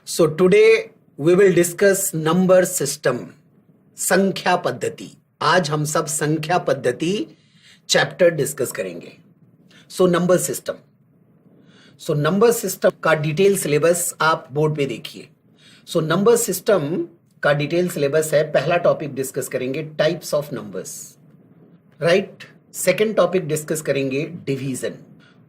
So today we will discuss number system, संख्या पद्धति। आज हम सब संख्या पद्धति चैप्टर डिस्कस करेंगे। सो नंबर सिस्टम का डिटेल सिलेबस आप बोर्ड पे देखिए। सो नंबर सिस्टम का डिटेल सिलेबस है। पहला टॉपिक डिस्कस करेंगे types of numbers, right. Second topic discuss करेंगे डिवीजन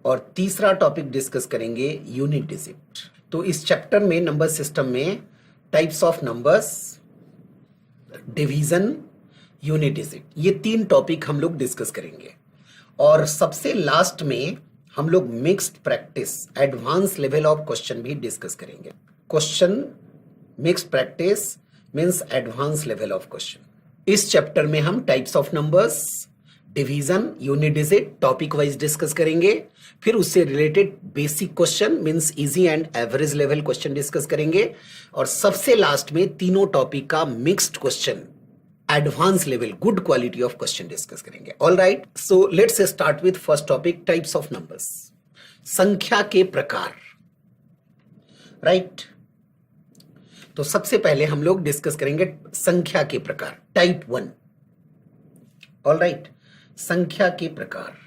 और तीसरा टॉपिक डिस्कस करेंगे यूनिट डिजिट। तो इस चैप्टर में नंबर सिस्टम में types of numbers, division, unit digit, ये तीन टॉपिक हम लोग डिस्कस करेंगे। और सबसे लास्ट में हम लोग mixed practice, advance level of question भी डिस्कस करेंगे। Question mixed practice means advance level of question. इस चैप्टर में हम types of numbers, division, unit digit topic wise discuss करेंगे। फिर उससे related basic question means easy and average level question discuss करेंगे। और सबसे लास्ट में तीनों टॉपिक का mixed question, advance level, good quality of question discuss करेंगे। All right, so let's start with first topic, types of numbers, संख्या के प्रकार, राइट। तो सबसे पहले हम लोग डिस्कस करेंगे संख्या के प्रकार, टाइप 1। ऑल राइट, संख्या के प्रकार।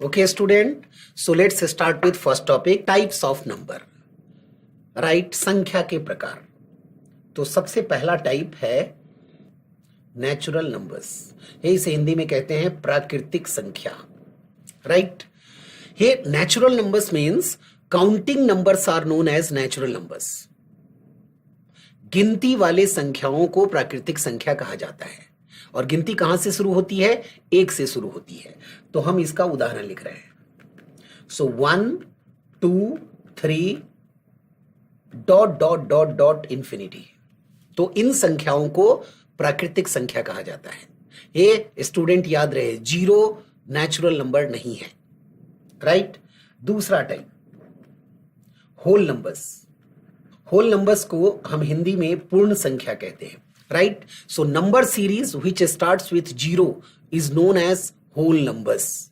Okay student, so let's start with first topic, types of number, right. संख्या के प्रकार। तो सबसे पहला टाइप है नेचुरल नंबर्स। इसे हिंदी में कहते हैं प्राकृतिक संख्या, राइट। ये natural numbers means counting numbers are known as natural numbers. गिनती वाले संख्याओं को प्राकृतिक संख्या कहा जाता है। और गिनती कहां से शुरू होती है? एक से शुरू होती है। तो हम इसका उदाहरण लिख रहे हैं। सो 1 2 3 dot dot dot dot infinity. तो इन संख्याओं को प्राकृतिक संख्या कहा जाता है। ये स्टूडेंट याद रहे, 0 नेचुरल नंबर नहीं है, राइट। दूसरा type whole numbers. Whole numbers को हम हिंदी में पूर्ण संख्या कहते हैं, right. So number series which starts with 0 is known as whole numbers,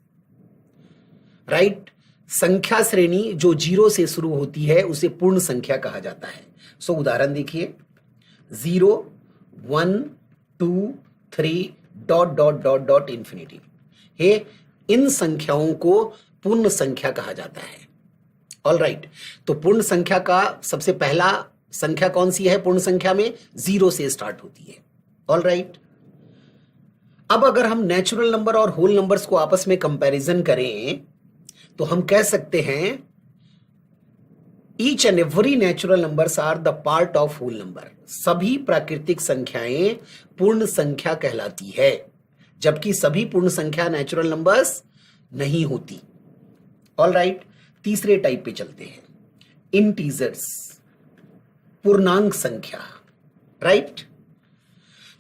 right. संख्या श्रेणी जो 0 से शुरू होती है उसे पूर्ण संख्या कहा जाता है। सो उदाहरण देखिए, 0 1 2 3 dot dot dot dot infinity. ये इन संख्याओं को पूर्ण संख्या कहा जाता है। ऑल राइट, तो पूर्ण संख्या का सबसे पहला संख्या कौन सी है? पूर्ण संख्या में 0 से स्टार्ट होती है। ऑल राइट, अब अगर हम नेचुरल नंबर और होल नंबर्स को आपस में कंपैरिजन करें तो हम कह सकते हैं each and every natural numbers are the part of whole number. सभी प्राकृतिक संख्याएं पूर्ण संख्या कहलाती है, जबकि सभी पूर्ण संख्या नेचुरल नंबर्स नहीं होती। ऑल राइट, तीसरे टाइप पे चलते हैं, इंटीजर्स, पूर्णांक संख्या, राइट।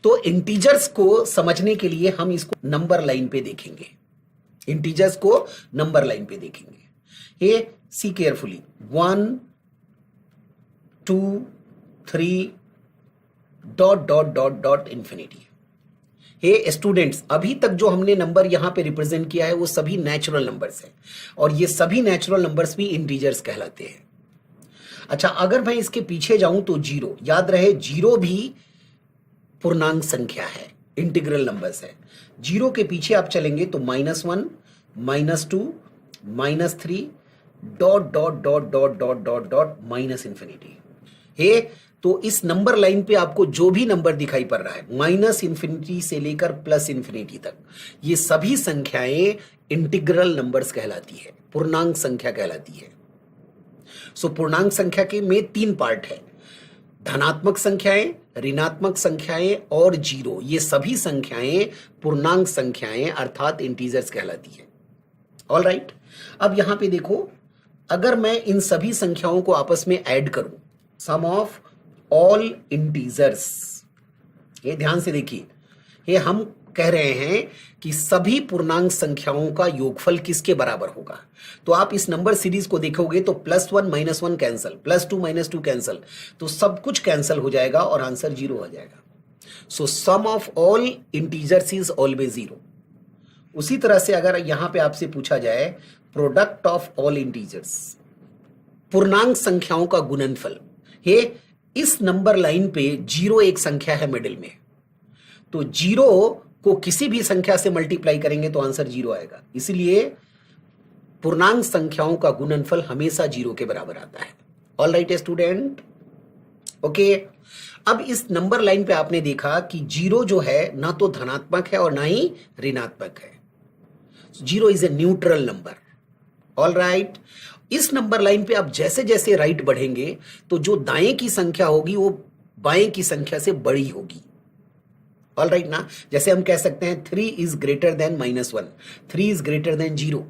तो इंटीजर्स को समझने के लिए हम इसको नंबर लाइन पे देखेंगे। इंटीजर्स को नंबर लाइन पे देखेंगे। ये see carefully, 1 2 3 dot dot dot dot infinity. Hey students, अभी तक जो हमने नंबर यहां पे रिप्रेजेंट किया है वो सभी नेचुरल नंबर्स हैं और ये सभी नेचुरल नंबर्स भी इंटीजर्स कहलाते हैं। अच्छा, अगर मैं इसके पीछे जाऊं तो 0, याद रहे 0 भी पूर्णांक संख्या है, इंटीग्रल नंबर्स है। 0 के पीछे आप चलेंगे तो -1 -2 -3 dot dot dot dot dot dot dot minus infinity. Hey, तो इस नंबर लाइन पे आपको जो भी नंबर दिखाई पड़ रहा है माइनस इंफिनिटी से लेकर प्लस इंफिनिटी तक, ये सभी संख्याएं इंटीग्रल नंबर्स कहलाती है, पूर्णांक संख्या कहलाती है। सो पूर्णांक संख्या के में 3 पार्ट है, धनात्मक संख्याएं, ऋणात्मक संख्याएं और 0। ये सभी संख्याएं पूर्णांक संख्याएं अर्थात इंटीजर्स कहलाती है। ऑल राइट, अब यहां पे देखो, अगर मैं इन सभी संख्याओं को आपस में ऐड करूं, सम ऑफ ऑल इंटीजर्स, ये ध्यान से देखिए, ये हम कह रहे हैं कि सभी पूर्णांक संख्याओं का योगफल किसके बराबर होगा। तो आप इस नंबर सीरीज को देखोगे तो +1 -1 कैंसल, +2 -2 कैंसल, तो सब कुछ कैंसल हो जाएगा और आंसर 0 आ जाएगा। So sum of all integers is always 0। उसी तरह से अगर यहां पे आपसे पूछा जाए प्रोडक्ट ऑफ ऑल इंटीजर्स, पूर्णांक संख्याओं का गुणनफल, हे इस नंबर लाइन पे 0 एक संख्या है मिडिल में, तो 0 को किसी भी संख्या से मल्टीप्लाई करेंगे तो आंसर 0 आएगा। इसलिए पूर्णांक संख्याओं का गुणनफल हमेशा 0 के बराबर आता है। All right student, okay. अब इस नंबर लाइन पे आपने देखा कि 0 जो है ना तो धनात्मक है और ना ही ऋणात्मक है। 0 is a neutral number. All right, इस नंबर लाइन पे आप जैसे जैसे राइट बढ़ेंगे तो जो दाएं की संख्या होगी वो बाएं की संख्या से बड़ी होगी। ऑल राइट ना, जैसे हम कह सकते हैं 3 is greater than -1, 3 is greater than 0।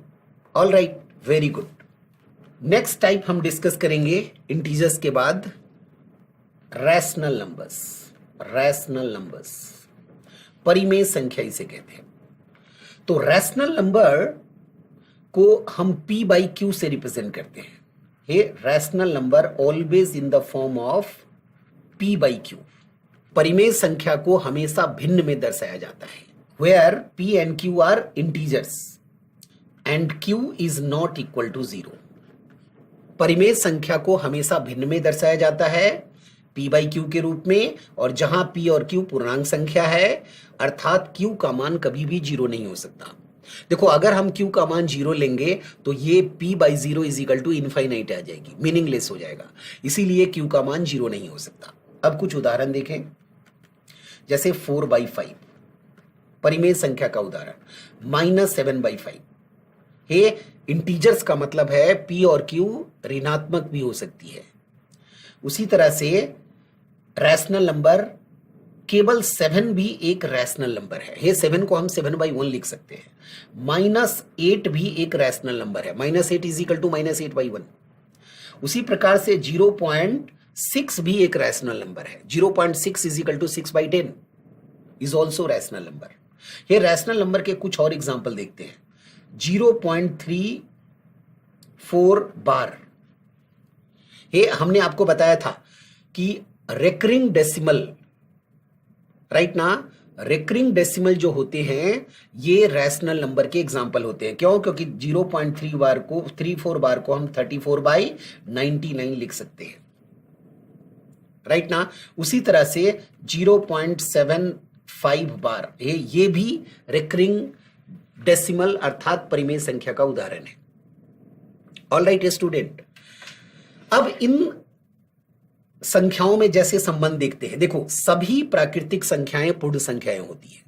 All right, very good. Next type हम डिस्कस करेंगे इंटीजर्स के बाद रैशनल नंबर्स। रैशनल नंबर्स, परिमेय संख्या इसे कहते हैं। तो रैशनल नंबर को हम p बाई क्यू से रिप्रेजेंट करते हैं। Hey rational number always in the form of p by q. परिमेय संख्या को हमेशा भिन्न में दर्शाया जाता है, where p and q are integers and q is not equal to 0। परिमेय संख्या को हमेशा भिन्न में दर्शाया जाता है p बाई क्यू के रूप में, और जहां p और q पूर्णांक संख्या है अर्थात q का मान कभी भी 0 नहीं हो सकता। देखो, अगर हम q का मान 0 लेंगे तो ये p by 0 is equal to infinite आ जाएगी, मीनिंगलेस हो जाएगा। इसीलिए q का मान 0 नहीं हो सकता। अब कुछ उदाहरण देखें, जैसे 4/5 परिमेय संख्या का उदाहरण, -7/5। हे इंटीजर्स का मतलब है p और q ऋणात्मक भी हो सकती है। उसी तरह से रैशनल नंबर केवल 7 भी एक रैशनल नंबर है। हे 7 को हम 7/1 लिख सकते हैं। -8 भी एक रैशनल नंबर है, -8 इज इक्वल टू -8/1। उसी प्रकार से 0.6 भी एक रैशनल नंबर है। 0.6 is equal to 6/10 is also rational number. ये रैशनल नंबर के कुछ और एग्जाम्पल देखते हैं। 0.34 बार। ये हमने आपको बताया था कि रेकरिंग डेसिमल, राइट ना, रेकरिंग डेसिमल जो होते हैं ये रैशनल नंबर के एग्जाम्पल होते हैं। क्यों? क्योंकि 0.34 बार को हम 34/99 लिख सकते हैं, राइट ना। उसी तरह से 0.75 बार, ये भी रेकरिंग डेसिमल अर्थात परिमेय संख्या का उदाहरण है। ऑल राइट स्टूडेंट, अब इन संख्याओं में जैसे संबंध देखते हैं। देखो, सभी प्राकृतिक संख्याएं पूर्ण संख्याएं होती हैं।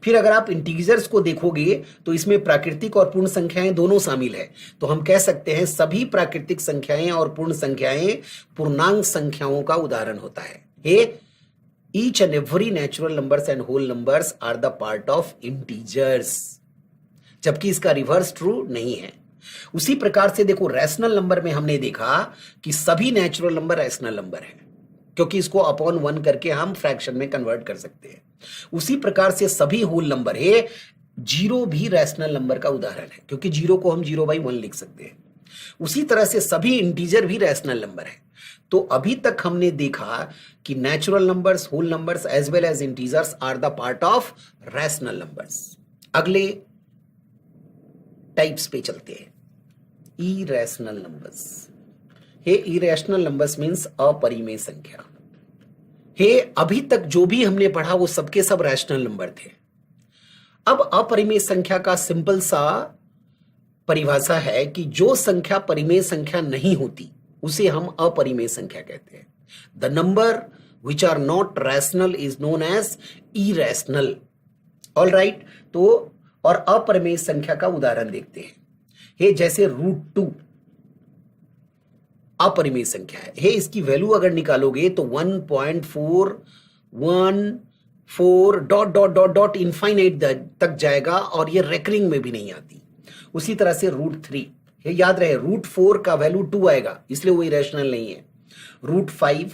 फिर अगर आप इंटीजर्स को देखोगे तो इसमें प्राकृतिक और पूर्ण संख्याएं दोनों शामिल है। तो हम कह सकते हैं सभी प्राकृतिक संख्याएं और पूर्ण संख्याएं पूर्णांक संख्याओं का उदाहरण होता है। Each and every natural numbers and whole numbers are the part of integers, जबकि इसका रिवर्स ट्रू नहीं है। उसी प्रकार से देखो, रैशनल नंबर में हमने देखा कि सभी नेचुरल नंबर रैशनल नंबर है, क्योंकि इसको अपॉन 1 करके हम फ्रैक्शन में कन्वर्ट कर सकते हैं। उसी प्रकार से सभी होल नंबर है। 0 भी रैशनल नंबर का उदाहरण है, क्योंकि 0 को हम 0/1 लिख सकते हैं। उसी तरह से सभी इंटीजर भी रैशनल नंबर है। तो अभी तक हमने देखा कि natural numbers, whole numbers as well as integers are the part of rational numbers. अगले टाइप्स पे चलते हैं, irrational numbers. Hey irrational numbers means अपरिमेय संख्या। हे अभी तक जो भी हमने पढ़ा वो सबके सब रैशनल नंबर थे। अब अपरिमेय संख्या का सिंपल सा परिभाषा है कि जो संख्या परिमेय संख्या नहीं होती उसे हम अपरिमेय संख्या कहते हैं। The number which are not rational is known as irrational. All right, तो और अपरिमेय संख्या का उदाहरण देखते हैं। हे जैसे √2 अपरिमेय संख्या है। हे इसकी वैल्यू अगर निकालोगे तो 1.414 dot dot dot dot infinite तक जाएगा और ये रेकरिंग में भी नहीं आती। उसी तरह से √3, ये याद रहे √4 का वैल्यू 2 आएगा, इसलिए वो इरेशनल नहीं है। √5,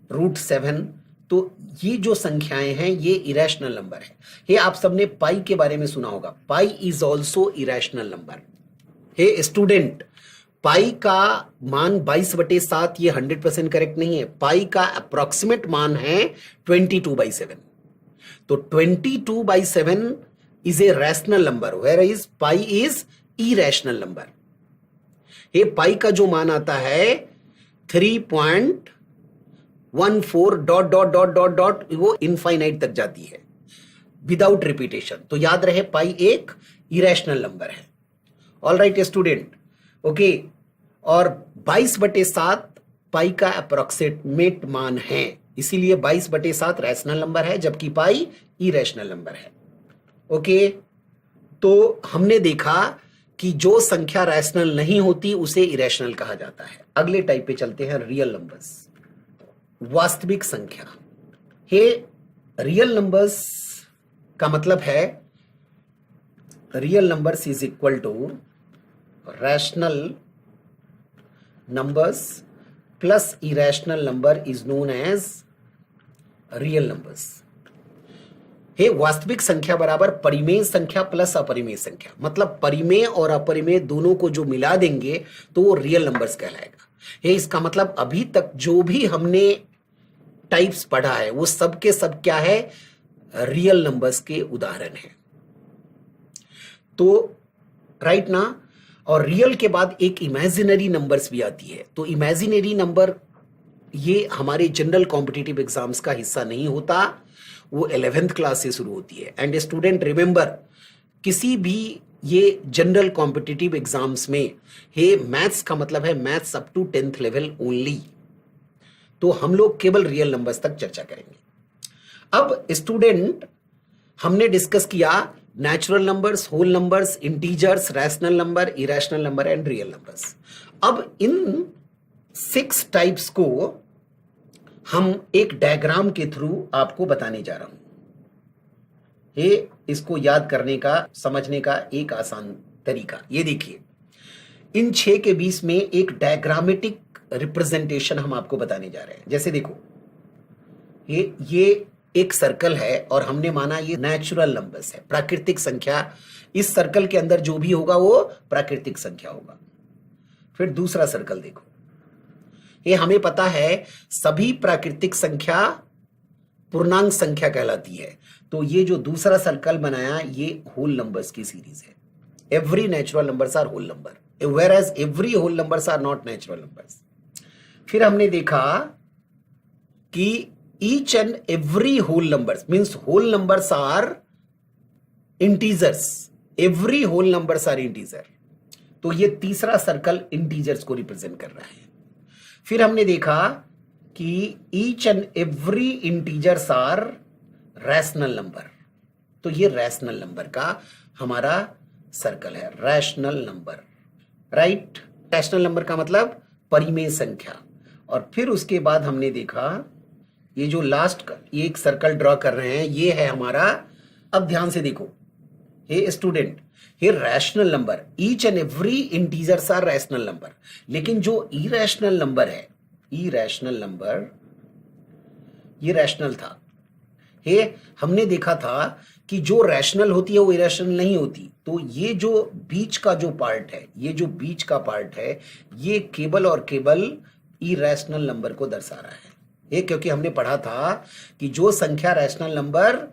√7, तो ये जो संख्याएं हैं ये इरेशनल नंबर है। ये आप सबने पाई के बारे में सुना होगा। Pi is also irrational number. Hey student, pi का मान 22/7 ये 100% करेक्ट नहीं है। पाई का अप्रोक्सीमेट मान है 22/7। तो 22/7 is a rational number, where is pi is irrational number. ये पाई का जो मान आता है 3.14 dot dot dot dot dot वो इनफाइनाइट तक जाती है विदाउट रिपीटेशन। तो याद रहे पाई एक इरेशनल नंबर है। All right student, okay. और 22/7 पाई का अप्रोक्सीमेट मान है, इसीलिए 22/7 रैशनल नंबर है जबकि पाई इरेशनल नंबर है। ओके, तो हमने देखा कि जो संख्या रैशनल नहीं होती उसे इरेशनल कहा जाता है। अगले टाइप पे चलते हैं, रियल नंबर्स, वास्तविक संख्या। हे रियल नंबर्स का मतलब है real numbers is equal to rational numbers plus irrational number is known as real numbers. हे वास्तविक संख्या बराबर परिमेय संख्या प्लस अपरिमेय संख्या, मतलब परिमेय और अपरिमेय दोनों को जो मिला देंगे तो वो रियल नंबर्स कहलाएगा। हे इसका मतलब अभी तक जो भी हमने टाइप्स पढ़ा है वो सब के सब क्या है, रियल नंबर्स के उदाहरण है। तो राइट ना। और रियल के बाद एक इमेजिनरी नंबर्स भी आती है। तो इमेजिनरी नंबर ये हमारे जनरल कॉम्पिटिटिव एग्जाम्स का हिस्सा नहीं होता, वो 11th क्लास से शुरू होती है। एंड स्टूडेंट रिमेंबर, किसी भी ये जनरल कॉम्पिटिटिव एग्जाम्स में हे मैथ्स का मतलब है maths up to 10th level only. तो हम लोग केवल रियल नंबर्स तक चर्चा करेंगे। अब स्टूडेंट हमने डिस्कस किया natural numbers, whole numbers, integers, rational number, irrational number and real numbers. अब इन 6 टाइप्स को हम एक डायग्राम के थ्रू आपको बताने जा रहा हूं। ये इसको याद करने का, समझने का एक आसान तरीका, ये देखिए इन 6 के बीच में एक डायग्रामेटिक रिप्रेजेंटेशन हम आपको बताने जा रहे हैं। जैसे देखो ये एक सर्कल है और हमने माना ये नेचुरल नंबर्स है, प्राकृतिक संख्या। इस सर्कल के अंदर जो भी होगा वो प्राकृतिक संख्या होगा। फिर दूसरा सर्कल देखो, ये हमें पता है सभी प्राकृतिक संख्या पूर्णांक संख्या कहलाती है। तो ये जो दूसरा सर्कल बनाया ये होल नंबर्स की सीरीज है। Every natural numbers are whole number where as every whole numbers are not natural numbers. फिर हमने देखा कि each and every whole numbers means whole numbers are integers, every whole numbers are integer. तो ये तीसरा circle integers को represent कर रहा है। फिर हमने देखा कि each and every integers are rational number. तो ये रैशनल नंबर का हमारा सर्कल है, rational number, right. Rational number का मतलब परिमेय संख्या। और फिर उसके बाद हमने देखा ये जो लास्ट ये एक सर्कल ड्रॉ कर रहे हैं ये है हमारा, अब ध्यान से देखो हे स्टूडेंट, ये rational number, each and every integers are rational number. लेकिन जो इरेशनल नंबर है, इरेशनल नंबर ये रैशनल था। ये हमने देखा था कि जो रैशनल होती है वो इरेशनल नहीं होती। तो ये जो बीच का जो पार्ट है, ये जो बीच का पार्ट है ये केवल और केवल इरेशनल नंबर को दर्शा रहा है। ये क्योंकि हमने पढ़ा था कि जो संख्या रैशनल नंबर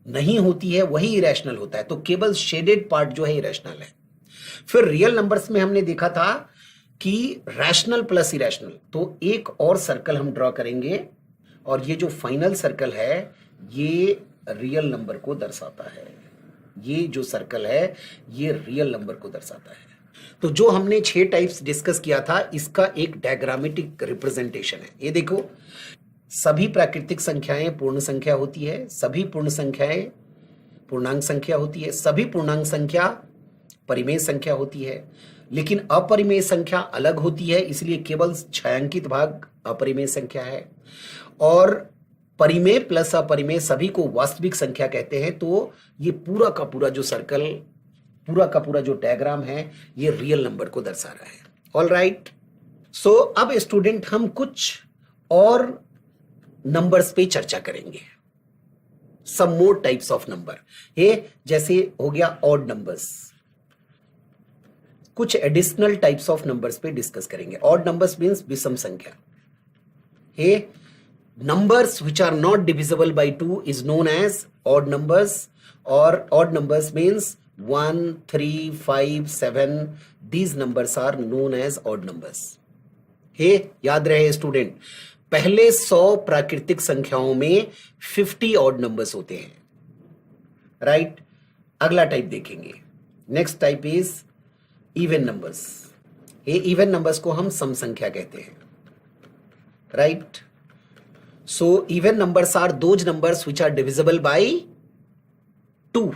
नहीं होती है वही इरेशनल होता है। तो केवल शेडेड पार्ट जो है इरेशनल है। फिर रियल नंबर्स में हमने देखा था कि रैशनल प्लस इरेशनल। तो एक और सर्कल हम ड्रॉ करेंगे और ये जो फाइनल सर्कल है ये रियल नंबर को दर्शाता है। ये जो सर्कल है ये रियल नंबर को दर्शाता है। तो जो हमने 6 टाइप्स डिस्कस किया था इसका एक डायग्रामेटिक रिप्रेजेंटेशन है। ये देखो, सभी प्राकृतिक संख्याएं पूर्ण संख्या होती है, सभी पूर्ण संख्याएं पूर्णांक संख्या होती है, सभी पूर्णांक संख्या परिमेय संख्या होती है। लेकिन अपरिमेय संख्या अलग होती है, इसलिए केवल छायांकित भाग अपरिमेय संख्या है। और परिमेय प्लस अपरिमेय सभी को वास्तविक संख्या कहते हैं। तो ये पूरा का पूरा जो सर्कल, पूरा का पूरा जो डायग्राम है ये रियल नंबर को दर्शा रहा है। All right. सो अब स्टूडेंट हम कुछ और नंबर्स पे चर्चा करेंगे, सम मोर टाइप्स ऑफ नंबर। ये जैसे हो गया ऑड नंबर्स, कुछ एडिशनल टाइप्स ऑफ नंबर्स पे डिस्कस करेंगे। ऑड नंबर्स मींस विषम संख्या। ये numbers which are not divisible by 2 is known as odd numbers, or odd numbers means 1, 3, 5, 7. These numbers are known as odd numbers. हे याद रहे student, पहले 100 प्राकृतिक संख्याओं में 50 ऑड नंबर्स होते हैं, राइट। अगला टाइप देखेंगे, next type is even numbers. ये इवन नंबर्स को हम सम संख्या कहते हैं, right. So even numbers are those numbers which are divisible by 2।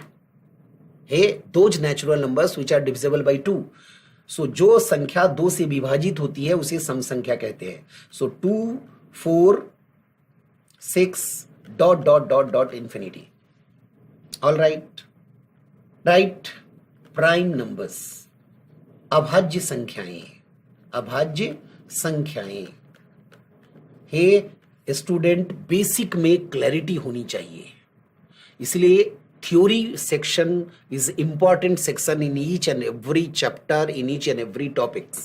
Hey those natural numbers which are divisible by 2। So जो संख्या 2 से विभाजित होती है उसे सम संख्या कहते हैं। सो 2 4 6 dot dot dot dot infinity. All right, right. Prime numbers, अभाज्य संख्याएं, अभाज्य संख्याएं। हे स्टूडेंट, बेसिक में क्लैरिटी होनी चाहिए, इसलिए theory section is important section in each and every chapter, in each and every topics.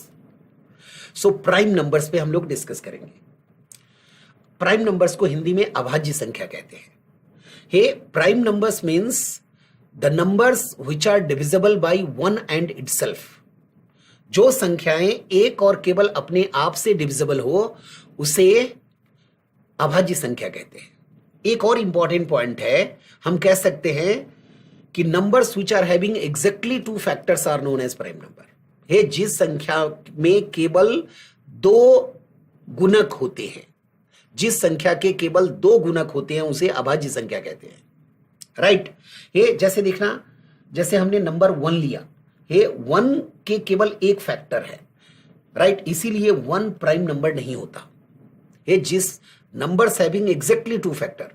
So prime numbers पे हम लोग डिस्कस करेंगे। प्राइम नंबर्स को हिंदी में अभाज्य संख्या कहते हैं। हे prime numbers means the numbers which are divisible by 1 and itself. जो संख्याएं एक और केवल अपने आप से डिविजिबल हो उसे अभाज्य संख्या कहते हैं। एक और इंपॉर्टेंट पॉइंट है, हम कह सकते हैं कि numbers which are having exactly 2 factors are known as prime number. है जिस संख्या में केवल 2 गुणक होते हैं, जिस संख्या के केवल 2 गुणक होते हैं उसे अभाज्य संख्या कहते हैं, राइट। ये जैसे देखना, जैसे हमने नंबर 1 लिया, ये 1 के केवल एक फैक्टर है, राइट, इसीलिए 1 प्राइम नंबर नहीं होता। ये जिस नंबर्स हैविंग एग्जैक्टली 2 फैक्टर,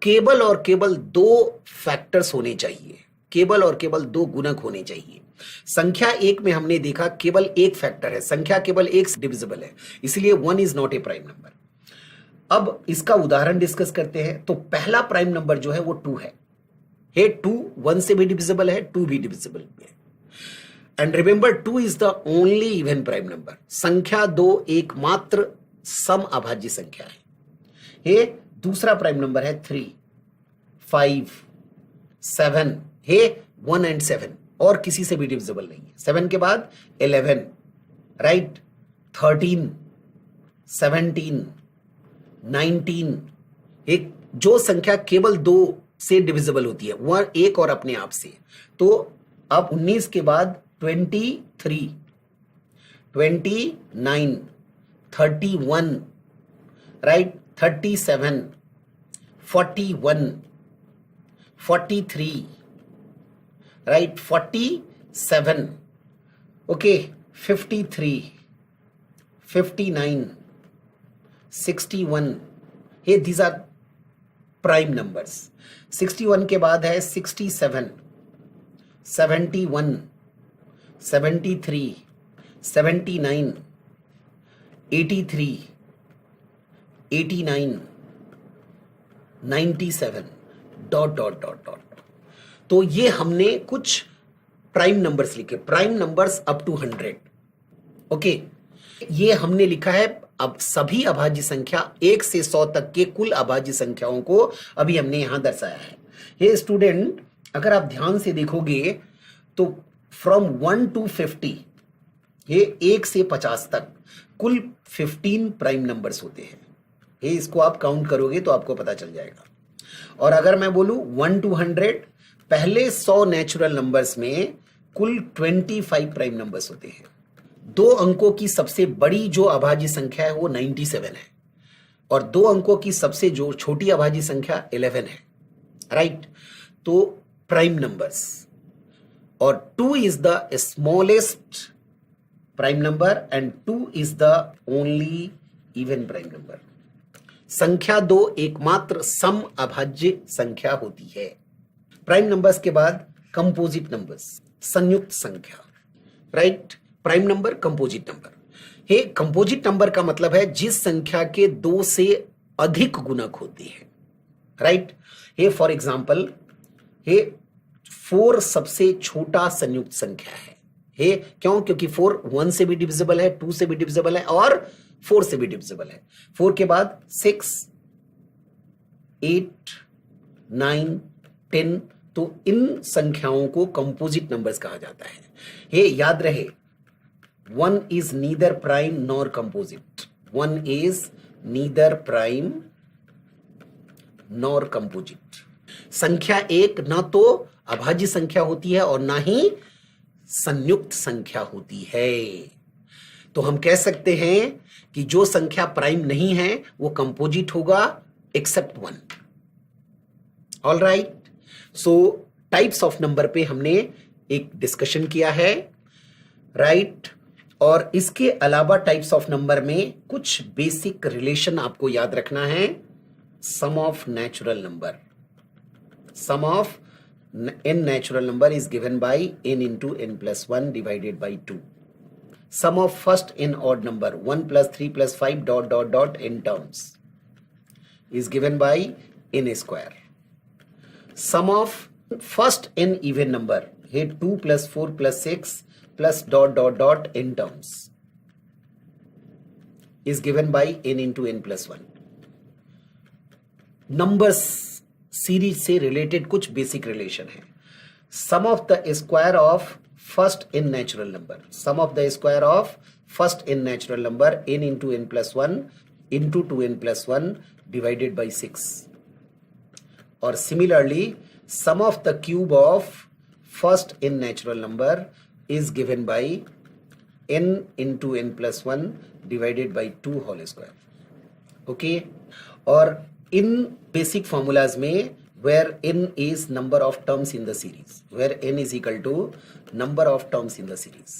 केवल और केवल 2 फैक्टर्स होने चाहिए, केवल और केवल 2 गुणक होने चाहिए। संख्या 1 में हमने देखा केवल एक फैक्टर है, संख्या केवल एक से डिविजिबल है, इसलिए 1 is not a prime number. अब इसका उदाहरण डिस्कस करते हैं। तो पहला प्राइम नंबर जो है वो 2 है। 2 1 से भी डिविजिबल है, 2 भी डिविजिबल है। And remember 2 is the only even prime number. संख्या 2 एकमात्र सम अभाज्य संख्या है। ये दूसरा प्राइम नंबर है 3 5 7। हे 1 एंड 7 और किसी से भी डिविजिबल नहीं है। 7 के बाद 11, राइट, 13 17 19। एक जो संख्या केवल 2 से डिविजिबल होती है वह एक और अपने आप से, तो अब 19 के बाद 23 29 31, right, 37 41 43, right, 47, okay, 53 59 61। Hey these are prime numbers. 61 के बाद है 67 71 73 79 83 89 97 डॉट डॉट डॉट डॉट। तो ये हमने कुछ प्राइम नंबर्स लिखे, prime numbers up to 100, okay. ये हमने लिखा है। अब सभी अभाज्य संख्या 1 से 100 तक के कुल अभाज्य संख्याओं को अभी हमने यहां दर्शाया है। ये स्टूडेंट, अगर आप ध्यान से देखोगे तो फ्रॉम 1 to 50, ये 1 से 50 तक कुल 15 प्राइम नंबर्स होते हैं। ये इसको आप काउंट करोगे तो आपको पता चल जाएगा। और अगर मैं बोलूं 1 to 100, पहले 100 नेचुरल नंबर्स में कुल 25 प्राइम नंबर्स होते हैं। 2 अंकों की सबसे बड़ी जो अभाज्य संख्या है वो 97 है, और 2 अंकों की सबसे जो छोटी अभाज्य संख्या 11 है, राइट। तो प्राइम नंबर्स, और 2 is the smallest prime number and 2 is the only even prime number. संख्या 2 एकमात्र सम अभाज्य संख्या होती है। प्राइम नंबर्स के बाद कंपोजिट नंबर्स, संयुक्त संख्या, right. Prime number, composite number. हे कंपोजिट नंबर का मतलब है जिस संख्या के 2 से अधिक गुणक होते हैं, राइट। हे फॉर एग्जांपल, हे 4 सबसे छोटा संयुक्त संख्या है। हे क्यों? क्योंकि 4 1 से भी डिविजिबल है, 2 से भी डिविजिबल है और 4 से भी डिविजिबल है। 4 के बाद 6 8 9 10। तो इन संख्याओं को कंपोजिट नंबर्स कहा जाता है। हे याद रहे, 1 is neither prime nor composite. 1 is neither prime nor composite. संख्या एक ना तो अभाज्य संख्या होती है और ना ही संयुक्त संख्या होती है। तो हम कह सकते हैं कि जो संख्या प्राइम नहीं है वो कंपोजिट होगा except 1। All right, so types of number पे हमने एक डिस्कशन किया है, राइट। और इसके अलावा टाइप्स ऑफ नंबर में कुछ बेसिक रिलेशन आपको याद रखना है। Sum of natural number, sum of n natural number is given by n into n plus 1 divided by 2. Sum of first n odd number 1 plus 3 plus 5 dot dot dot n terms is given by n square. Sum of first n even number here 2 plus 4 plus 6 plus dot dot dot n terms is given by n into n plus 1. Numbers series से related कुछ basic relation है। Sum of the square of first n natural number, sum of the square of first n natural number n into n plus 1 into 2n plus 1 divided by 6। और similarly sum of the cube of first n natural number is given by n into n plus 1 divided by 2 whole square. Okay, और इन basic formulas में where n is number of terms in the series, where n is equal to number of terms in the series.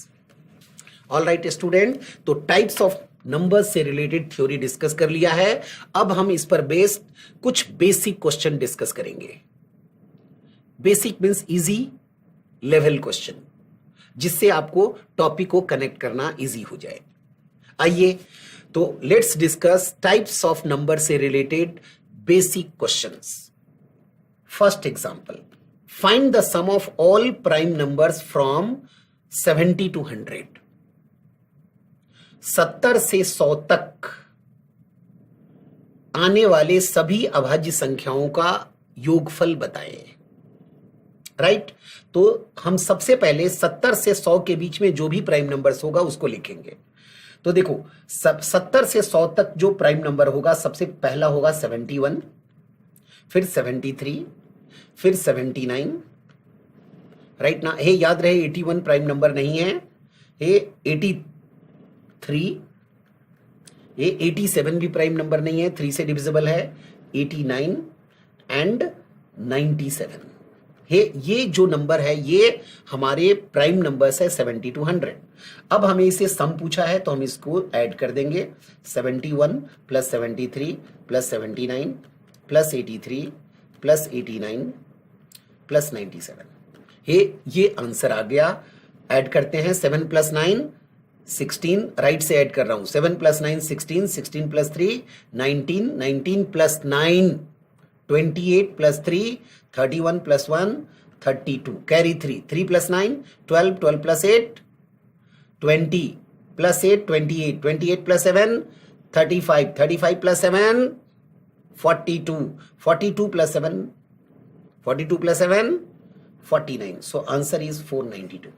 All right student, तो types of numbers से related theory discuss कर लिया है। अब हम इस पर बेस्ड कुछ बेसिक क्वेश्चन डिस्कस करेंगे। Basic means easy level question, जिससे आपको टॉपिक को कनेक्ट करना इजी हो जाए। आइए तो let's discuss types of number से related basic questions. First example, find the sum of all prime numbers from 70 to 100. 70 से 100 तक आने वाले सभी अभाज्य संख्याओं का योगफल बताएं। राइट, तो हम सबसे पहले 70 से 100 के बीच में जो भी प्राइम नंबर्स होगा उसको लिखेंगे। तो देखो 70 से 100 तक जो प्राइम नंबर होगा, सबसे पहला होगा 71, फिर 73, फिर 79, राइट ना। हे याद रहे 81 प्राइम नंबर नहीं है, हे 83, ये 87 भी प्राइम नंबर नहीं है, 3 से डिविजिबल है, 89 एंड 97। ये जो नंबर है ये हमारे प्राइम नंबर्स है 70 to 100। अब हमें इसे सम पूछा है तो हम इसको ऐड कर देंगे, 71 plus 73 plus 79 plus 83 plus 89 plus 97। ये आंसर आ गया। ऐड करते हैं 7 प्लस 9 16, राइट से ऐड कर रहा हूं, 7 plus 9 16, 16 plus 3 19, 19 plus 9 28 plus 3 31 plus 1 32, carry 3, 3 plus 9 12, 12 plus 8 20 plus 8 28, 28 plus 7 35, 35 plus 7 42, 42 plus 7 42 plus 7 49। So answer is 492.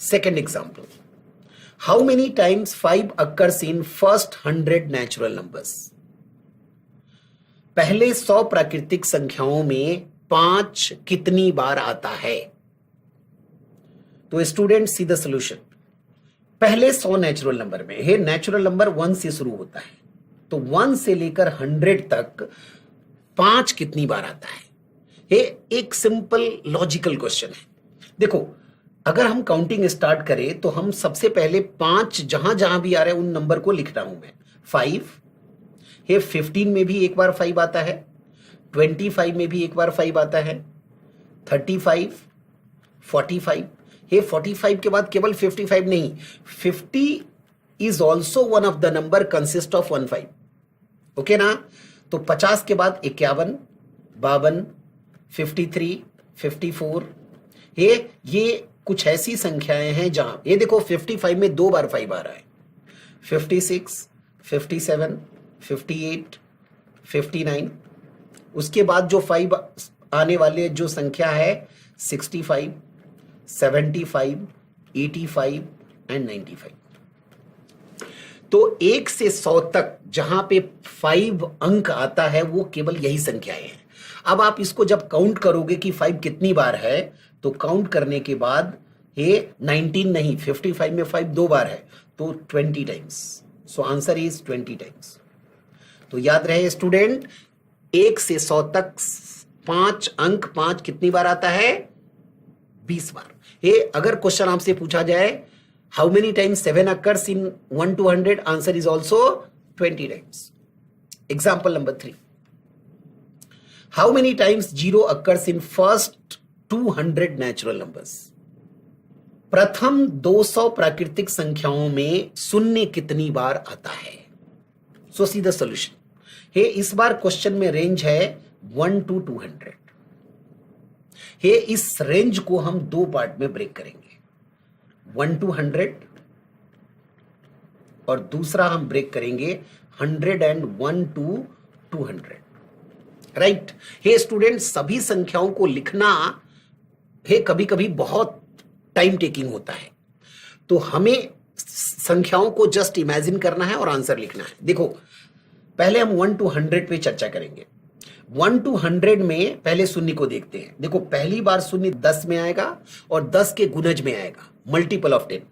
Second example, how many times 5 occurs in first 100 natural numbers? पहले 100 प्राकृतिक संख्याओं में 5 कितनी बार आता है? तो स्टूडेंट सी द सॉल्यूशन। पहले 100 नेचुरल नंबर में, ये नेचुरल नंबर 1 से शुरू होता है, तो 1 से लेकर 100 तक 5 कितनी बार आता है? ये एक सिंपल लॉजिकल क्वेश्चन है। देखो अगर हम काउंटिंग स्टार्ट करें तो हम सबसे पहले 5 जहां जहां भी आ रहे हैं उन नंबर को लिख रहा हूं मैं। 5, ये 15 में भी एक बार 5 आता है, 25 में भी एक बार 5 आता है, 35, 45, ये 45 के बाद केवल 55 नहीं, 50 is also one of the number consist of 15। Okay ना। तो 50 के बाद 51, 52, 53, 54, ये कुछ ऐसी संख्याएं हैं जहां ये देखो 55 में 2 बार 5 आ रहा है, 56, 57, 58, 59। उसके बाद जो 5 आने वाले जो संख्या है 65, 75, 85, एंड 95। तो 1 से 100 तक जहां पे 5 अंक आता है वो केवल यही संख्याएं हैं। अब आप इसको जब काउंट करोगे कि 5 कितनी बार है, तो काउंट करने के बाद ये 19 नहीं, 55 में 5 2 बार है, तो 20 times. So answer is 20 times. तो याद रहे स्टूडेंट, 1 से 100 तक 5 अंक 5 कितनी बार आता है? 20 बार। ये अगर क्वेश्चन आपसे पूछा जाए how many times 7 occurs in 1 to 100, answer is also 20 times. Example number 3, how many times 0 occurs in first 200 natural numbers? प्रथम 200 प्राकृतिक संख्याओं में शून्य कितनी बार आता है? सो सी द सॉल्यूशन। हे इस बार क्वेश्चन में रेंज है 1 to 200। हे इस रेंज को हम 2 पार्ट में ब्रेक करेंगे, 1 to 100 और दूसरा हम ब्रेक करेंगे 101 to 200। राइट। हे स्टूडेंट, सभी संख्याओं को लिखना हे कभी कभी बहुत टाइम टेकिंग होता है, तो हमें संख्याओं को जस्ट इमेजिन करना है और आंसर लिखना है। देखो, पहले हम 1 to 100 पे चर्चा करेंगे। 1 to 100 में पहले शून्य को देखते हैं। देखो, पहली बार शून्य 10 में आएगा और 10 के गुणज में आएगा, मल्टीपल ऑफ 10।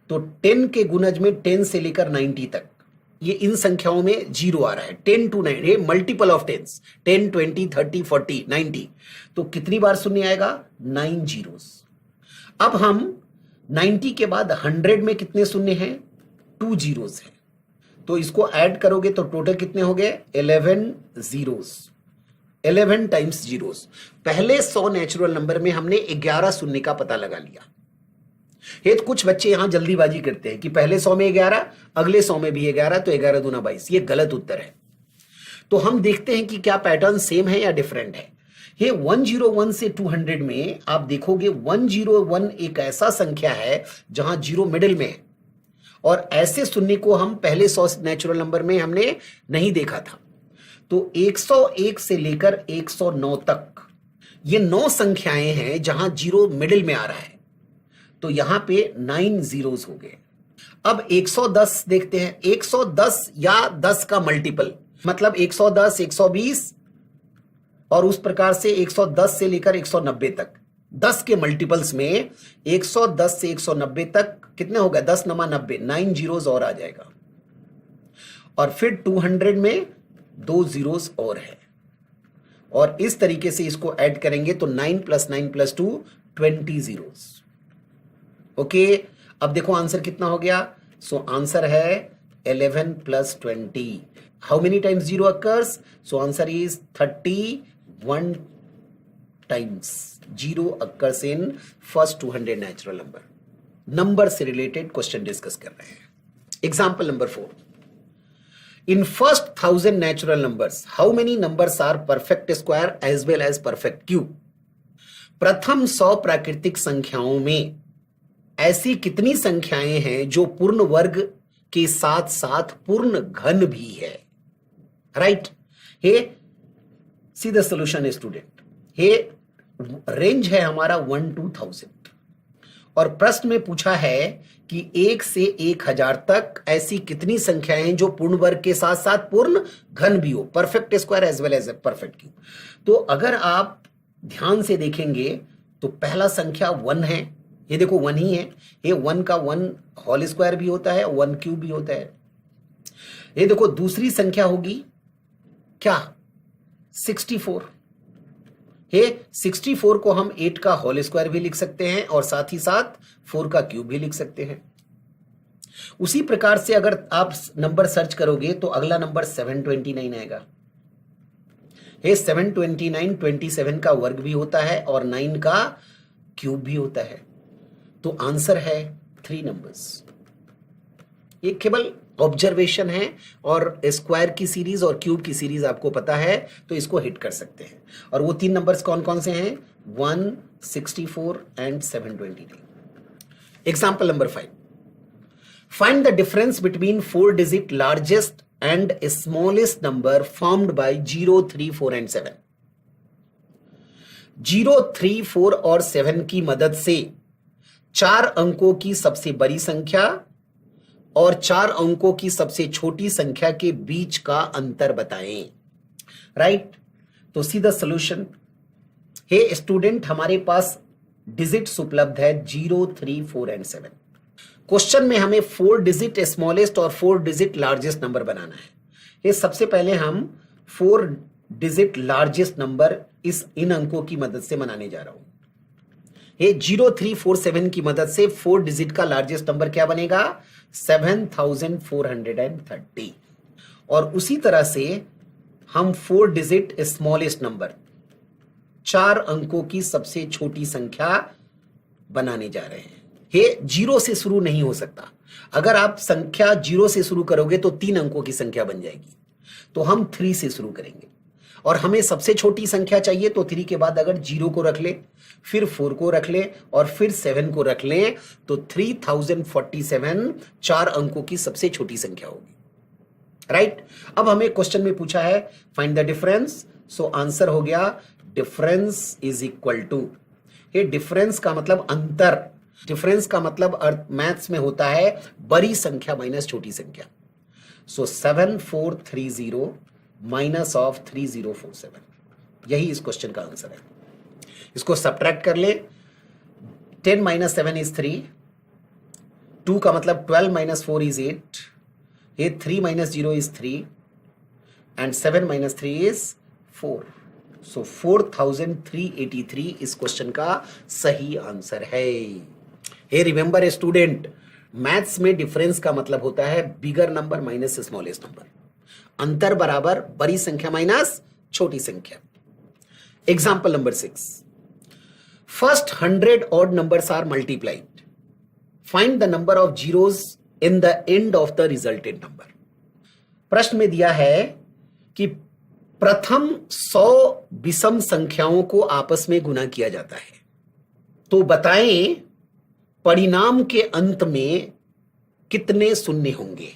तो 10 के गुणज में 10 से लेकर 90 तक, ये इन संख्याओं में 0 आ रहा है। 10 to 9, ये मल्टीपल ऑफ 10, 10 20 30 40 90। तो कितनी बार शून्य आएगा? 9 zeros। अब हम 90 के बाद 100 में कितने शून्य हैं? 2 zeros हैं। तो इसको ऐड करोगे तो टोटल कितने हो गए? 11 zeros। 11 times zeros. पहले 100 नेचुरल नंबर में हमने 11 शून्य का पता लगा लिया। ये तो कुछ बच्चे यहां जल्दीबाजी करते हैं कि पहले 100 में 11, अगले 100 में भी 11, तो 11 दूना 22। ये गलत उत्तर है। तो हम देखते हैं कि क्या पैटर्न सेम है या डिफरेंट है। ये 101 से 200 में आप देखोगे 101 एक ऐसा संख्या है जहां 0 मिडिल में है, और ऐसे शून्य को हम पहले 100 नेचुरल नंबर में हमने नहीं देखा था। तो 101 से लेकर 109 तक ये 9 संख्याएं हैं जहां 0 मिडिल में आ रहा है, तो यहां पे 9 zeros हो गए। अब 110 देखते हैं। 110 या 10 का मल्टीपल, मतलब 110, 120 और उस प्रकार से 110 से लेकर 190 तक, 10 के मल्टीपल्स में 110 से 190 तक कितने हो गए? 10 नमा 90, 9 zeros और आ जाएगा। और फिर 200 में 2 zeros और है, और इस तरीके से इसको ऐड करेंगे तो 9 + 9 + 2 20 zeros। ओके, अब देखो आंसर कितना हो गया। सो आंसर है 11 + 20। How many times 0 occurs? So answer is 31 times 0 occurs in first 200 natural number. Number से रिलेटेड क्वेश्चन डिस्कस कर रहे हैं। Example number 4, in first 1000 natural numbers how many numbers are perfect square as well as perfect cube? प्रथम 100 प्राकृतिक संख्याओं में ऐसी कितनी संख्याएं हैं जो पूर्ण वर्ग के साथ साथ पूर्ण घन भी है? Right. Hey see the solution student. Hey range है हमारा 1 to 1000, और प्रश्न में पूछा है कि 1 से 1000 तक ऐसी कितनी संख्याएं हैं जो पूर्ण वर्ग के साथ साथ पूर्ण घन भी हो, perfect square as well as perfect cube. तो अगर आप ध्यान से देखेंगे तो पहला संख्या 1 है। ये देखो 1 ही है। ये 1 का 1 होल स्क्वायर भी होता है, 1 क्यूब भी होता है। ये देखो दूसरी संख्या होगी क्या? 64। ये 64 को हम 8 का होल स्क्वायर भी लिख सकते हैं और साथ ही साथ 4 का क्यूब भी लिख सकते हैं। उसी प्रकार से अगर आप नंबर सर्च करोगे तो अगला नंबर 729 आएगा। ये 729 27 का वर्ग भी होता है और 9 का क्यूब भी होता है। तो आंसर है 3 नंबर्स। ये केवल ऑब्जर्वेशन है, और स्क्वायर की सीरीज और क्यूब की सीरीज आपको पता है तो इसको हिट कर सकते हैं। और वो 3 नंबर्स कौन कौन से हैं? 1, 64 and 729। Example number 5, find the difference between 4 digit largest and smallest number formed by 0, 3, 4 and 7। 0, 3, 4 और 7 की मदद से 4 अंकों की सबसे बड़ी संख्या और 4 अंकों की सबसे छोटी संख्या के बीच का अंतर बताएं। राइट, तो see the solution. Hey student, हमारे पास डिजिट्स उपलब्ध है 0, 3, 4 एंड 7। क्वेश्चन में हमें 4 डिजिट स्मॉलेस्ट और 4 डिजिट लार्जेस्ट नंबर बनाना है। ये सबसे पहले हम 4 डिजिट लार्जेस्ट नंबर इन अंकों की मदद से बनाने जा रहा हूं। ये 0, 3, 4, 7 की मदद से 4 डिजिट का लार्जेस्ट नंबर क्या बनेगा? 7430। और उसी तरह से हम 4 डिजिट स्मॉलेस्ट नंबर, 4 अंकों की सबसे छोटी संख्या बनाने जा रहे हैं। ये 0 से शुरू नहीं हो सकता। अगर आप संख्या 0 से शुरू करोगे तो 3 अंकों की संख्या बन जाएगी। तो हम 3 से शुरू करेंगे और हमें सबसे छोटी संख्या चाहिए, तो 3 के बाद अगर 0 को रख ले, फिर 4 को रख ले और फिर 7 को रख ले, तो 3047 4 अंकों की सबसे छोटी संख्या होगी। राइट, अब हमें क्वेश्चन में पूछा है find the difference. So answer हो गया डिफरेंस इज इक्वल टू, ये डिफरेंस का मतलब अंतर, डिफरेंस का मतलब अर्थ मैथ्स में होता है बड़ी संख्या माइनस छोटी संख्या। सो 7430 माइनस ऑफ 3047, यही इस क्वेश्चन का आंसर है। इसको सब्ट्रैक्ट कर ले। 10 माइनस 7 इज 3, 2 का मतलब 12 माइनस 4 इज 8, ये 3 minus 0 is 3 and 7 minus 3 is 4। So 4383 इस क्वेश्चन का सही आंसर है। हे रिमेंबर स्टूडेंट, मैथ्स में डिफरेंस का मतलब होता है bigger number minus smallest number, अंतर बराबर बड़ी संख्या माइनस छोटी संख्या। Example number 6, first 100 odd numbers are multiplied, find the number of zeros in the end of the resulted number. प्रश्न में दिया है कि प्रथम 100 विषम संख्याओं को आपस में गुना किया जाता है, तो बताएं परिणाम के अंत में कितने शून्य होंगे।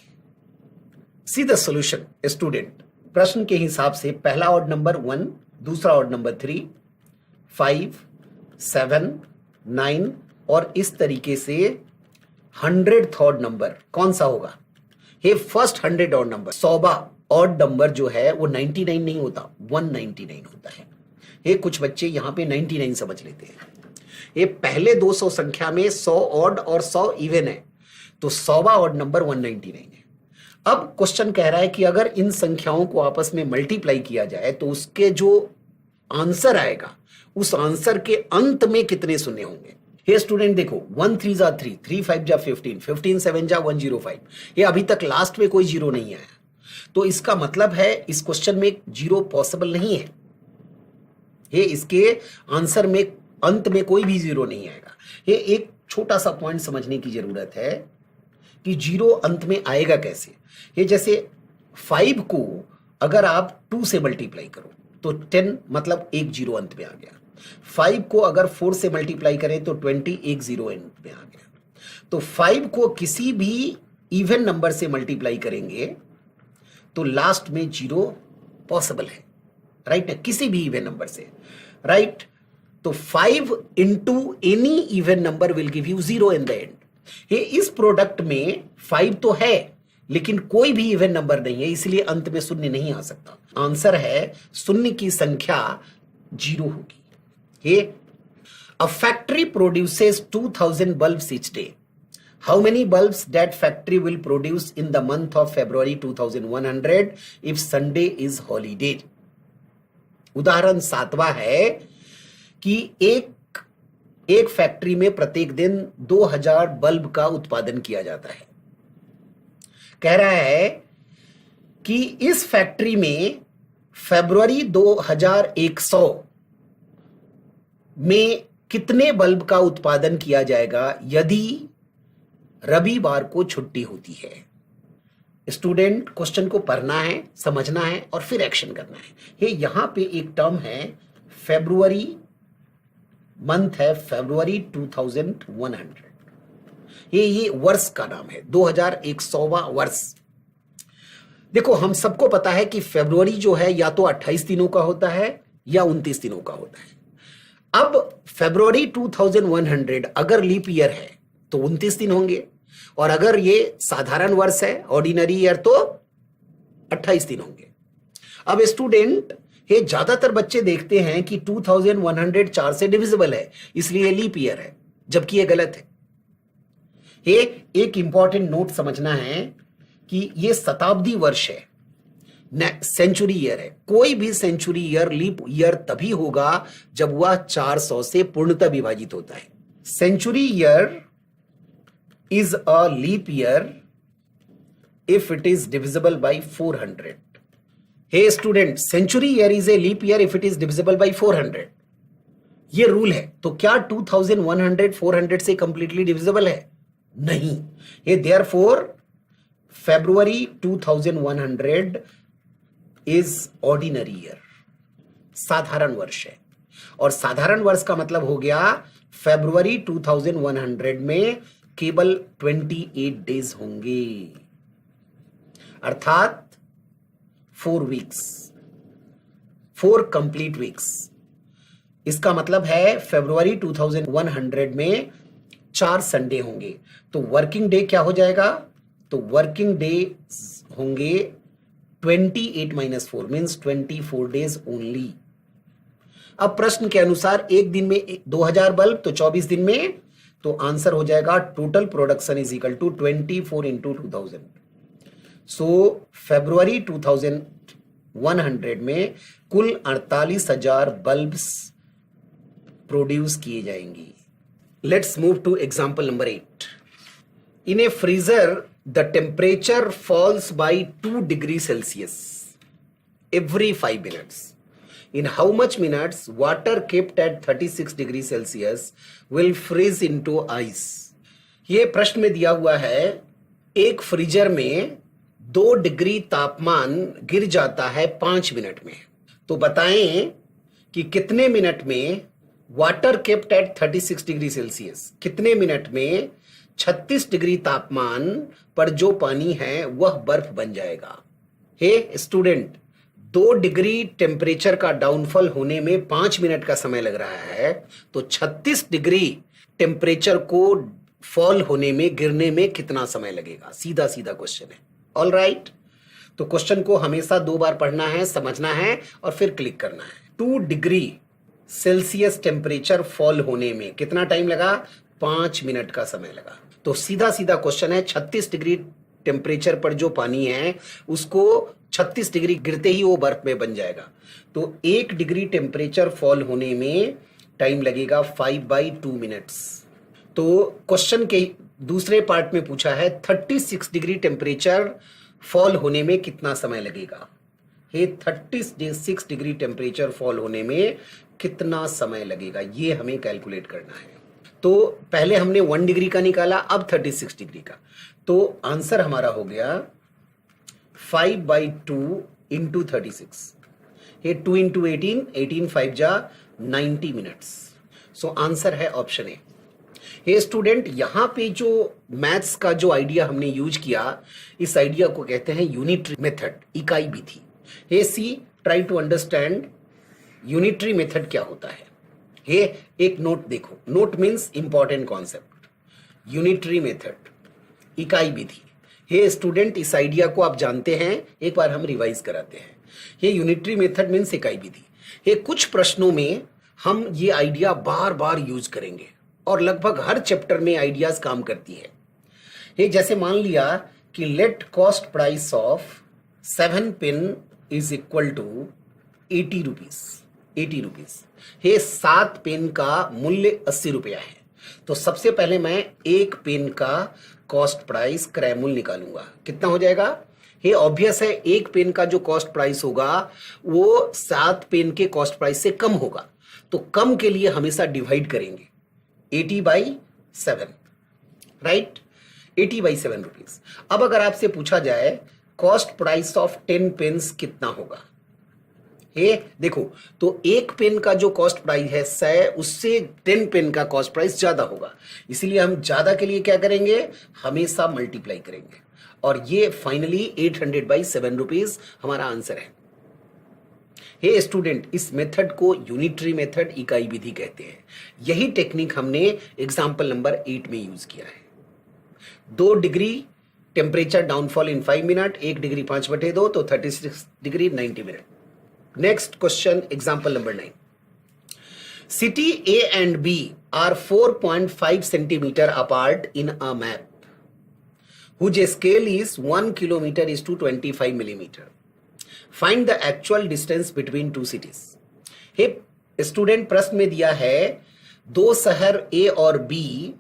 सी द सॉल्यूशन स्टूडेंट। प्रश्न के हिसाब से पहला ऑड नंबर 1, दूसरा ऑड नंबर 3, 5, 7, 9 और इस तरीके से 100th ऑड नंबर कौन सा होगा? ये फर्स्ट 100 ऑड नंबर, 100वां ऑड नंबर जो है वो 99 नहीं होता, 199 होता है। ये कुछ बच्चे यहां पे 99 समझ लेते हैं। ये पहले 200 संख्या में 100 ऑड और 100 इवन है, तो 100वां ऑड नंबर 199 है। अब क्वेश्चन कह रहा है कि अगर इन संख्याओं को आपस में मल्टीप्लाई किया जाए तो उसके जो आंसर आएगा उस आंसर के अंत में कितने शून्य होंगे। ये स्टूडेंट देखो, 1 3 जा 3, 3 5 जा 15, 15 7 जा 105, ये अभी तक लास्ट में कोई जीरो नहीं आया, तो इसका मतलब है इस क्वेश्चन में जीरो पॉसिबल नहीं है। ये इसके आंसर में अंत में कोई भी जीरो नहीं आएगा। ये एक छोटा सा पॉइंट समझने की जरूरत है कि जीरो अंत में आएगा कैसे। ये जैसे 5 को अगर आप 2 से मल्टीप्लाई करो तो 10 मतलब एक जीरो अंत में आ गया। 5 को अगर 4 से मल्टीप्लाई करें तो 20 एक जीरो अंत में आ गया। तो 5 को किसी भी इवन नंबर से मल्टीप्लाई करेंगे तो लास्ट में जीरो पॉसिबल है, राइट ना, किसी भी इवन नंबर से, राइट। तो 5 into any even number will give you zero in the and. ये इस प्रोडक्ट में 5 तो है लेकिन कोई भी इवन नंबर नहीं है, इसलिए अंत में शून्य नहीं आ सकता। आंसर है शून्य की संख्या जीरो होगी। ये a factory produces 2000 bulbs each day. How many bulbs that factory will produce in the month of February 2100 if Sunday is holiday. उदाहरण 7वां है कि एक फैक्ट्री में प्रत्येक दिन 2000 बल्ब का उत्पादन किया जाता है। कह रहा है कि इस फैक्ट्री में फरवरी 2100 में कितने बल्ब का उत्पादन किया जाएगा यदि रविवार को छुट्टी होती है। स्टूडेंट, क्वेश्चन को पढ़ना है, समझना है और फिर एक्शन करना है। ये यहां पे एक टर्म है फरवरी, मंथ है फरवरी 2100, ये वर्ष का नाम है, 2100वां वर्ष। देखो, हम सबको पता है कि फरवरी जो है या तो 28 दिनों का होता है या 29 दिनों का होता है। अब फरवरी 2100 अगर लीप ईयर है तो 29 दिन होंगे, और अगर ये साधारण वर्ष है ऑर्डिनरी ईयर तो 28 दिन होंगे। अब स्टूडेंट, ये ज्यादातर बच्चे देखते हैं कि 2100 4 से डिविजिबल है इसलिए लीप ईयर है, जबकि ये गलत है। ये एक इंपॉर्टेंट नोट समझना है कि ये शताब्दी वर्ष है, सेंचुरी ईयर है। कोई भी सेंचुरी ईयर लीप ईयर तभी होगा जब वह 400 से पूर्णतः विभाजित होता है। Century year is a leap year if it is divisible by 400। Hey student, century year is a leap year if it is divisible by 400, ये रूल है। तो क्या 2100 400 से कंप्लीटली डिविजिबल है? नहीं। ये therefore February 2100 is ordinary year, साधारण वर्ष है। और साधारण वर्ष का मतलब हो गया फरवरी 2100 में केवल 28 डेज होंगे, अर्थात 4 वीक्स, 4 कंप्लीट वीक्स। इसका मतलब है फरवरी 2100 में 4 संडे होंगे। तो वर्किंग डे क्या हो जाएगा? तो वर्किंग डे होंगे 28 - 4 मीन्स 24 डेज ओनली। अब प्रश्न के अनुसार एक दिन में 2000 बल्ब, तो 24 दिन में, तो आंसर हो जाएगा total production is equal to 24 × 2000। So फरवरी 2100 में कुल 48,000 बल्ब्स प्रोड्यूस किए जाएंगे। Let's move to example number 8। In a freezer the temperature falls by 2 degree Celsius every 5 minutes. In how much minutes water kept at 36 degree Celsius will freeze into ice? ये प्रश्न में दिया हुआ है, एक freezer में 2 डिग्री तापमान गिर जाता है 5 मिनट में। तो बताएं कि कितने मिनट में water kept at 36 degree Celsius, कितने मिनट में 36 डिग्री तापमान पर जो पानी है वह बर्फ बन जाएगा। हे स्टूडेंट, 2 डिग्री टेम्परेचर का डाउनफॉल होने में 5 मिनट का समय लग रहा है, तो 36 डिग्री टेम्परेचर को फॉल होने में, गिरने में कितना समय लगेगा? सीधा सीधा क्वेश्चन है। ऑल राइट, तो क्वेश्चन को हमेशा 2 बार पढ़ना है, समझना है और फिर क्लिक करना है। 2 डिग्री सेल्सियस टेम्परेचर फॉल होने में कितना टाइम लगा? 5 मिनट का समय लगा। तो सीधा सीधा क्वेश्चन है, 36 डिग्री टेम्परेचर पर जो पानी है उसको 36 डिग्री गिरते ही वो बर्फ में बन जाएगा। तो 1 डिग्री टेम्परेचर फॉल होने में टाइम लगेगा 5/2 मिनट्स। तो क्वेश्चन के दूसरे पार्ट में पूछा है 36 डिग्री टेम्परेचर फॉल होने में कितना समय लगेगा। ये 36 डिग्री टेम्परेचर फॉल होने में कितना समय लगेगा, ये हमें कैलकुलेट करना है। तो पहले हमने 1 डिग्री का निकाला, अब 36 डिग्री का। तो आंसर हमारा हो गया 5/2 × 36। ये 2 × 18, 18 5 जा 90 मिनट्स। सो आंसर है ऑप्शन ए। ये स्टूडेंट, यहां पे जो मैथ्स का जो आइडिया हमने यूज किया, इस आइडिया को कहते हैं यूनिटरी मेथड, इकाई विधि। ये see try to understand unitary method क्या होता है। ये एक नोट देखो, note means important concept. Unitary method, इकाई विधि। ये स्टूडेंट, इस आइडिया को आप जानते हैं, एक बार हम रिवाइज कराते हैं। ये यूनिटरी मेथड मीन्स इकाई विधि। ये कुछ प्रश्नों में हम ये आइडिया बार बार यूज करेंगे और लगभग हर चैप्टर में आइडियाज काम करती है। ये जैसे मान लिया कि let cost price of 7 pen is equal to 80 rupees. 80 rupees. ये 7 पेन का मूल्य 80 रुपया है। तो सबसे पहले मैं 1 पेन का कॉस्ट प्राइस, क्रय मूल्य निकालूंगा। कितना हो जाएगा? ये ऑब्वियस है, 1 पेन का जो कॉस्ट प्राइस होगा वो 7 पेन के कॉस्ट प्राइस से कम होगा। तो कम के लिए हमेशा डिवाइड करेंगे, 80/7, राइट। 80/7 रुपीज। अब अगर आपसे पूछा जाए कॉस्ट प्राइस ऑफ 10 पेन्स कितना होगा, ये देखो, तो 1 पेन का जो कॉस्ट प्राइस है 100, उससे 10 पेन का कॉस्ट प्राइस ज्यादा होगा। इसीलिए हम ज्यादा के लिए क्या करेंगे? हमेशा मल्टीप्लाई करेंगे। और ये फाइनली 800/7 रुपीज हमारा आंसर है। हे स्टूडेंट, इस मेथड को यूनिटरी मेथड, इकाई विधि कहते हैं। यही टेक्निक हमने एग्जाम्पल नंबर 8 में यूज किया है। 2 degree temperature downfall in 5 minute, 1 degree 5/2 तो 36 degree 90 minute. Next question, example number 9। City A and B are 4.5 centimetre apart in a map whose scale is 1 kilometer is to 25 millimeter. Find the actual distance between two cities. Hey student, प्रश्न में दिया है 2 शहर ए और B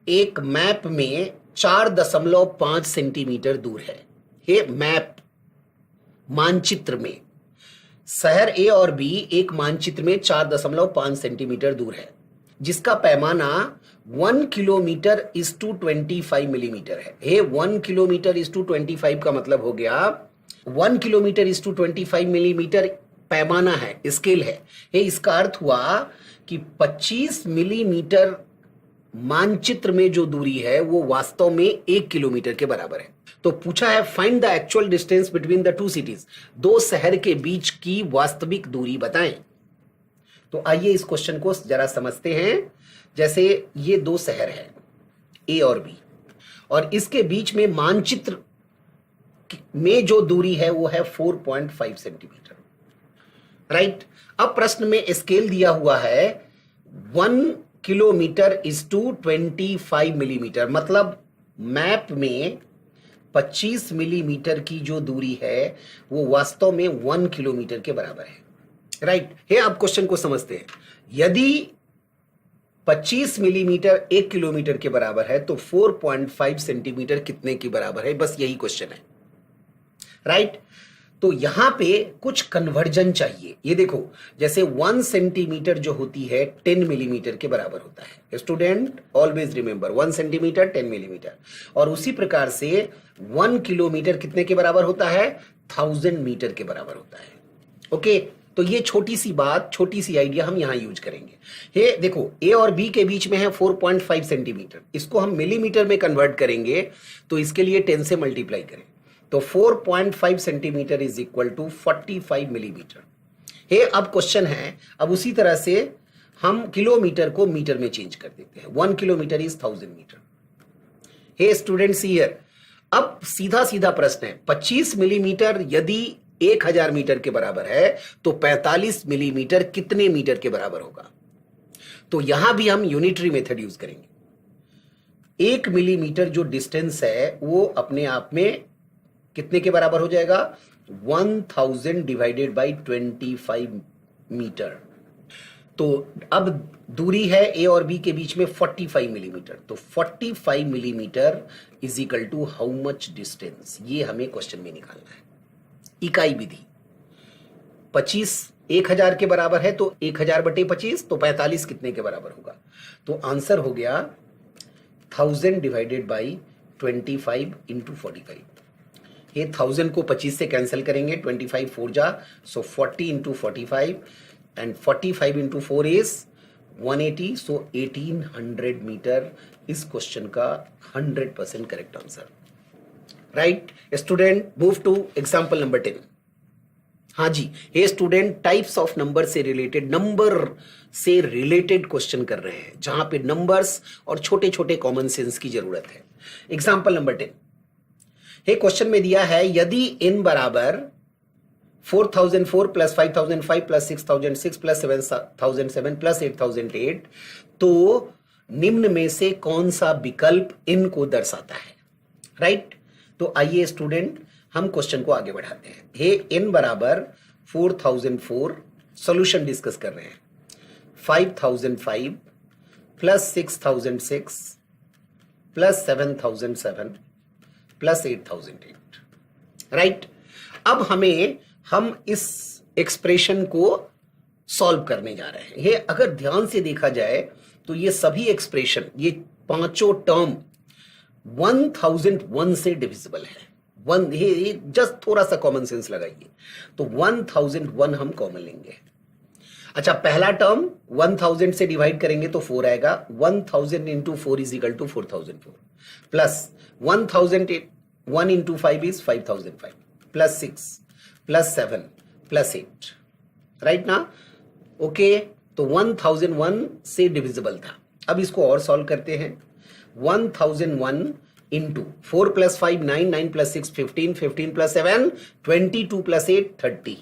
एक map में 4.5 centimetre दूर है। हे मैप, मानचित्र में शहर ए और बी एक मानचित्र में 4.5 सेंटीमीटर दूर है, जिसका पैमाना 1 किलोमीटर इज टू 25 मिलीमीटर है। हे 1 किलोमीटर इज टू 25 का मतलब हो गया 1 किलोमीटर इज टू 25 मिलीमीटर पैमाना है, स्केल है। हे इसका अर्थ हुआ कि 25 मिलीमीटर मानचित्र में जो दूरी है वो वास्तव में 1 किलोमीटर के बराबर है। तो पूछा है find the actual distance between the two cities, 2 शहर के बीच की वास्तविक दूरी बताएं। तो आइए इस क्वेश्चन को जरा समझते हैं। जैसे ये 2 शहर है ए और बी, और इसके बीच में मानचित्र में जो दूरी है वो है 4.5 सेंटीमीटर, राइट। अब प्रश्न में स्केल दिया हुआ है 1 किलोमीटर इज टू 25 मिलीमीटर, मतलब मैप में 25 मिलीमीटर की जो दूरी है वो वास्तव में 1 किलोमीटर के बराबर है, राइट। हे आप क्वेश्चन को समझते हैं। यदि 25 मिलीमीटर 1 किलोमीटर के बराबर है तो 4.5 सेंटीमीटर कितने के बराबर है, बस यही क्वेश्चन है, राइट। तो यहां पे कुछ कन्वर्जन चाहिए। ये देखो, जैसे 1 सेंटीमीटर जो होती है 10 मिलीमीटर के बराबर होता है। Student always remember 1 centimetre 10 millimetre, और उसी प्रकार से 1 किलोमीटर कितने के बराबर होता है, 1000 मीटर के बराबर होता है। ओके, तो ये छोटी सी बात, छोटी सी आइडिया हम यहां यूज करेंगे। हे देखो, ए और बी के बीच में है 4.5 सेंटीमीटर, इसको हम मिलीमीटर में कन्वर्ट करेंगे तो इसके लिए 10 से मल्टीप्लाई करें तो 4.5 centimetre is equal to 45 millimetre. हे अब क्वेश्चन है, अब उसी तरह से हम किलोमीटर को मीटर में चेंज कर देते हैं। 1 kilometre is 1000 metre. Hey students here, अब सीधा सीधा प्रश्न है, 25 मिलीमीटर यदि 1000 मीटर के बराबर है तो 45 मिलीमीटर कितने मीटर के बराबर होगा। तो यहां भी हम यूनिटरी मेथड यूज करेंगे। 1 मिलीमीटर जो डिस्टेंस है वो अपने आप में कितने के बराबर हो जाएगा, 1000 डिवाइडेड बाई 25 मीटर। तो अब दूरी है ए और बी के बीच में 45 मिलीमीटर, तो 45 millimetre is equal to how much distance, ये हमें क्वेश्चन में निकालना है। इकाई विधि, 25 1000 के बराबर है तो 1000/25, तो 45 कितने के बराबर होगा। तो आंसर हो गया 1000 डिवाइडेड बाई 25 इंटू 45। ये 1000 को 25 से कैंसिल करेंगे, 25 4 जा, so 40 into 45 and 45 into 4 is 180, so 1800 metre इस क्वेश्चन का 100% correct answer, right. Student move to example number 10। हाँ जी, ये स्टूडेंट टाइप्स ऑफ नंबर से रिलेटेड क्वेश्चन कर रहे हैं, जहां पे नंबर्स और छोटे छोटे कॉमन सेंस की जरूरत है। एग्जाम्पल नंबर 10, ये क्वेश्चन में दिया है यदि n बराबर 4004 प्लस 5005 प्लस 6006 प्लस 7007 प्लस 8008, तो निम्न में से कौन सा विकल्प n को दर्शाता है, राइट। तो आइए स्टूडेंट हम क्वेश्चन को आगे बढ़ाते हैं। हे n बराबर 4004, सॉल्यूशन डिस्कस कर रहे हैं, 5005 प्लस 6006 प्लस 7007 प्लस 8008, राइट। अब हम इस एक्सप्रेशन को सॉल्व करने जा रहे हैं। ये अगर ध्यान से देखा जाए तो ये सभी एक्सप्रेशन, ये पांचों टर्म 1001 से डिविजिबल है। ये जस्ट थोड़ा सा कॉमन सेंस लगाइए, तो 1001 हम कॉमन लेंगे। अच्छा, पहला टर्म 1000 से डिवाइड करेंगे तो 4 आएगा, 1000 into 4 is equal to 4004 plus 1000 1 into 5 is 5005 plus 6 plus 7 plus 8, right ना? ओके, तो 1001 से डिविजिबल था। अब इसको और सॉल्व करते हैं। 1001 into 4 plus 5 9, 9 plus 6 15, 15 plus 7 22 plus 8 30।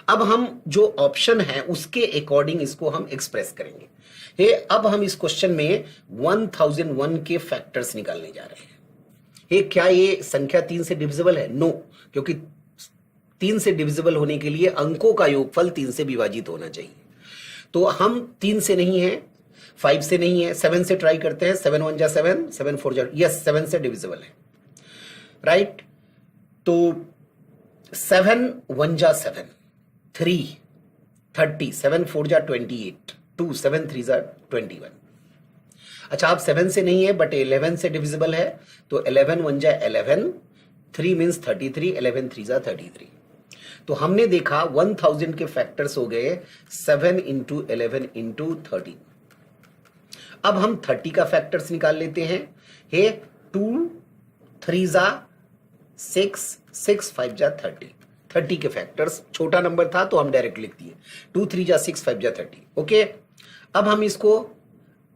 अब हम जो ऑप्शन है उसके अकॉर्डिंग इसको हम एक्सप्रेस करेंगे। अब हम इस क्वेश्चन में 1001 के फैक्टर्स निकालने जा रहे हैं। क्या ये संख्या 3 से डिविजिबल है? नो, क्योंकि 3 से डिविजिबल होने के लिए अंकों का योगफल 3 से विभाजित होना चाहिए। तो हम 3 से नहीं है, 5 से नहीं है, 7 से ट्राई करते हैं। 7 1 जा 7, 7 4 जा, यस 7 से डिविजिबल है, राइट? तो 7 1 जा 7, 3 30, 7 4 जा 28, 2 7 3 जा 21। अच्छा, आप 7 से नहीं है बट 11 से डिविजिबल है, तो 11 1 जा 11, 3 मीन्स 33, 11 3 जा 33। तो हमने देखा 1000 के फैक्टर्स हो गए 7 इंटू 11 इंटू 13। अब हम 30 का फैक्टर्स निकाल लेते हैं। 2 3 जा 6, 6 5 जा 30। 30 के फैक्टर्स, छोटा नंबर था तो हम डायरेक्ट लिख दिए। 2 3 जा 6, 5 जा 30। ओके, अब हम इसको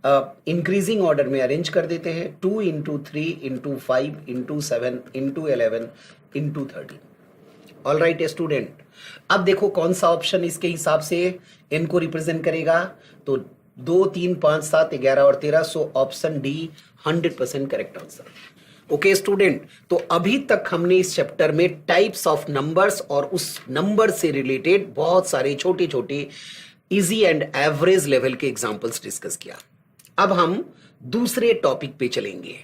इंक्रीजिंग ऑर्डर में अरेंज कर देते हैं। 2 into 3 into 5 into 7 into 11 into 13। All right student, अब देखो कौन सा ऑप्शन इसके हिसाब से n को रिप्रेजेंट करेगा। तो 2 3 5 7 11 और 13, so option D 100% correct answer. Okay student, तो अभी तक हमने इस चैप्टर में टाइप्स ऑफ नंबर्स और उस नंबर से रिलेटेड बहुत सारे छोटे छोटे इजी एंड एवरेज लेवल के एग्जांपल्स डिस्कस किया। अब हम दूसरे टॉपिक पे चलेंगे।